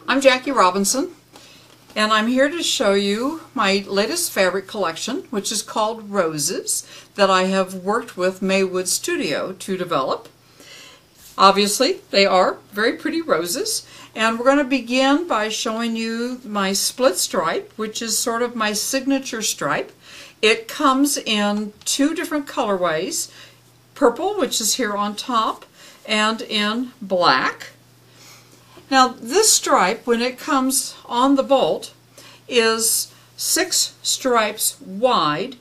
I'm Jackie Robinson, and I'm here to show you my latest fabric collection, which is called Roses, that I have worked with Maywood Studio to develop. Obviously, they are very pretty roses, and we're going to begin by showing you my split stripe, which is sort of my signature stripe. It comes in two different colorways, purple, which is here on top, and in black. Now this stripe, when it comes on the bolt, is 6 stripes wide,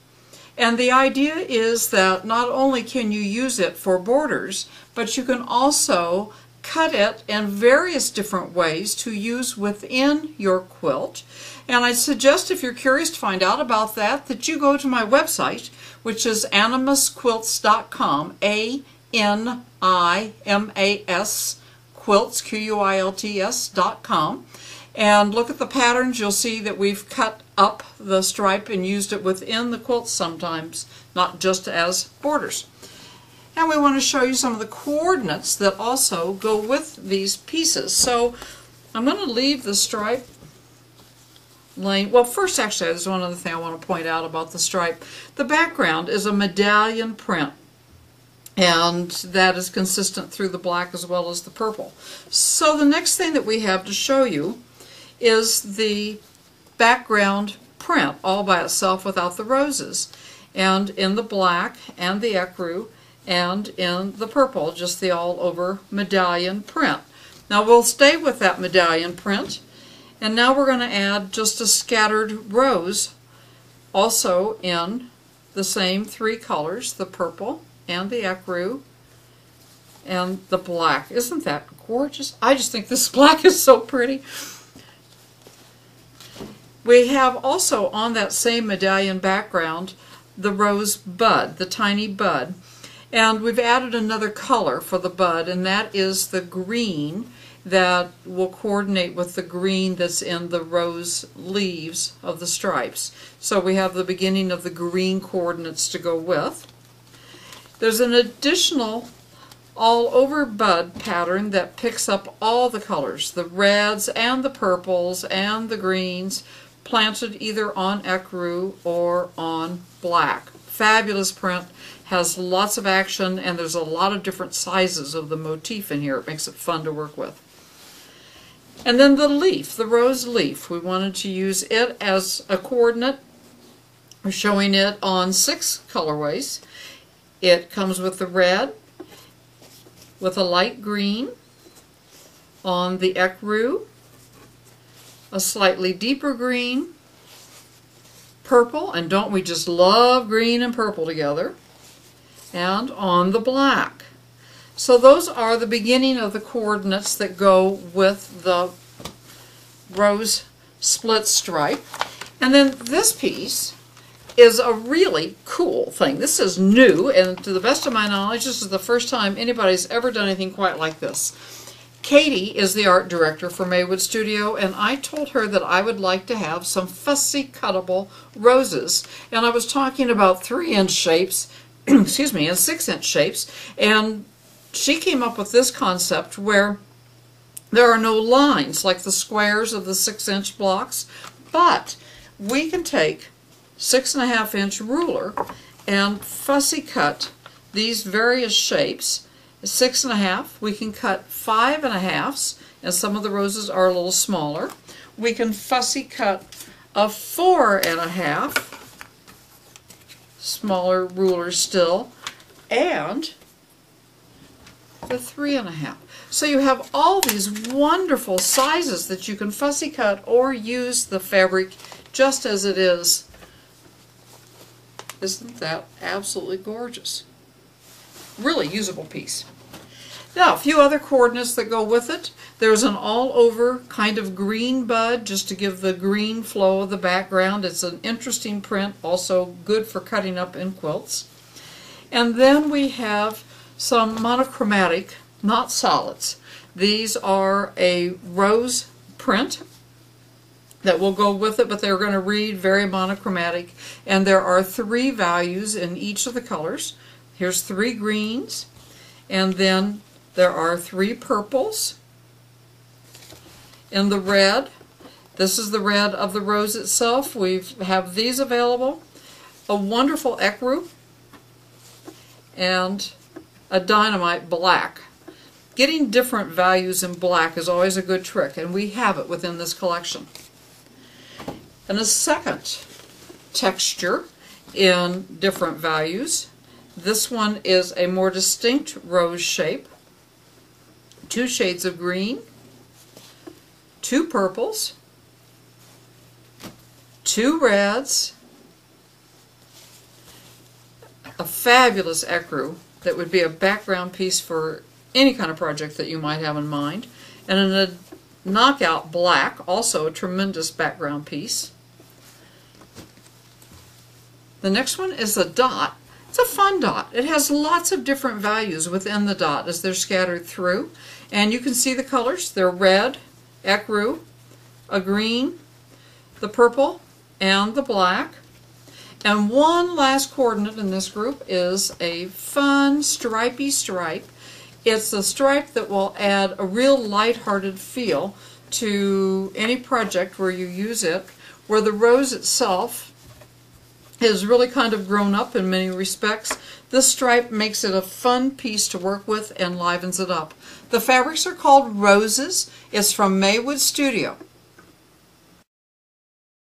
and the idea is that not only can you use it for borders, but you can also cut it in various different ways to use within your quilt. And I suggest, if you're curious to find out about that, that you go to my website, which is animasquilts.com, A-N-I-M-A-S Quilts, Q-U-I-L-T-S.com, and look at the patterns. You'll see that we've cut up the stripe and used it within the quilt sometimes, not just as borders. And we want to show you some of the coordinates that also go with these pieces. So I'm going to leave the stripe laying. Well, first, actually, there's one other thing I want to point out about the stripe. The background is a medallion print, and that is consistent through the black as well as the purple. So the next thing that we have to show you is the background print all by itself without the roses, and in the black and the ecru and in the purple, just the all over medallion print. Now we'll stay with that medallion print, and now we're going to add just a scattered rose also in the same 3 colors, the purple and the ecru and the black. Isn't that gorgeous? I just think this black is so pretty. We have also on that same medallion background the rose bud, the tiny bud, and we've added another color for the bud, and that is the green that will coordinate with the green that's in the rose leaves of the stripes. So we have the beginning of the green coordinates to go with. There's an additional all over bud pattern that picks up all the colors, the reds and the purples and the greens, planted either on ecru or on black. Fabulous print, has lots of action, and there's a lot of different sizes of the motif in here. It makes it fun to work with. And then the leaf, the rose leaf, we wanted to use it as a coordinate. We're showing it on 6 colorways. It comes with the red, with a light green on the ecru, a slightly deeper green, purple, and don't we just love green and purple together, and on the black. So those are the beginning of the coordinates that go with the rose split stripe. And then this piece is a really cool thing. This is new, and to the best of my knowledge, this is the first time anybody's ever done anything quite like this. Katie is the art director for Maywood Studio, and I told her that I would like to have some fussy cuttable roses. And I was talking about 3-inch shapes, excuse me, and 6-inch shapes, and she came up with this concept where there are no lines like the squares of the 6-inch blocks, but we can take 6.5-inch ruler and fussy cut these various shapes. 6.5, we can cut 5.5s, and some of the roses are a little smaller. We can fussy cut a 4.5, smaller ruler still, and the 3.5. So you have all these wonderful sizes that you can fussy cut or use the fabric just as it is. Isn't that absolutely gorgeous? Really usable piece. Now, a few other coordinates that go with it. There's an all-over kind of green bud, just to give the green flow of the background. It's an interesting print, also good for cutting up in quilts. And then we have some monochromatic, not solids. These are a rose print that will go with it, but they're going to read very monochromatic, and there are 3 values in each of the colors. Here's 3 greens, and then there are 3 purples, in the red. This is the red of the rose itself. We have these available. A wonderful ecru and a dynamite black. Getting different values in black is always a good trick, and we have it within this collection. And a second texture in different values. This one is a more distinct rose shape. 2 shades of green, 2 purples, 2 reds, a fabulous ecru that would be a background piece for any kind of project that you might have in mind, and a knockout black, also a tremendous background piece. The next one is a dot. It's a fun dot. It has lots of different values within the dot as they're scattered through, and you can see the colors. They're red, ecru, a green, the purple, and the black. And one last coordinate in this group is a fun stripy stripe. It's a stripe that will add a real light-hearted feel to any project where you use it, where the rose itself is really kind of grown up in many respects. This stripe makes it a fun piece to work with and livens it up. The fabrics are called Roses. It's from Maywood Studio.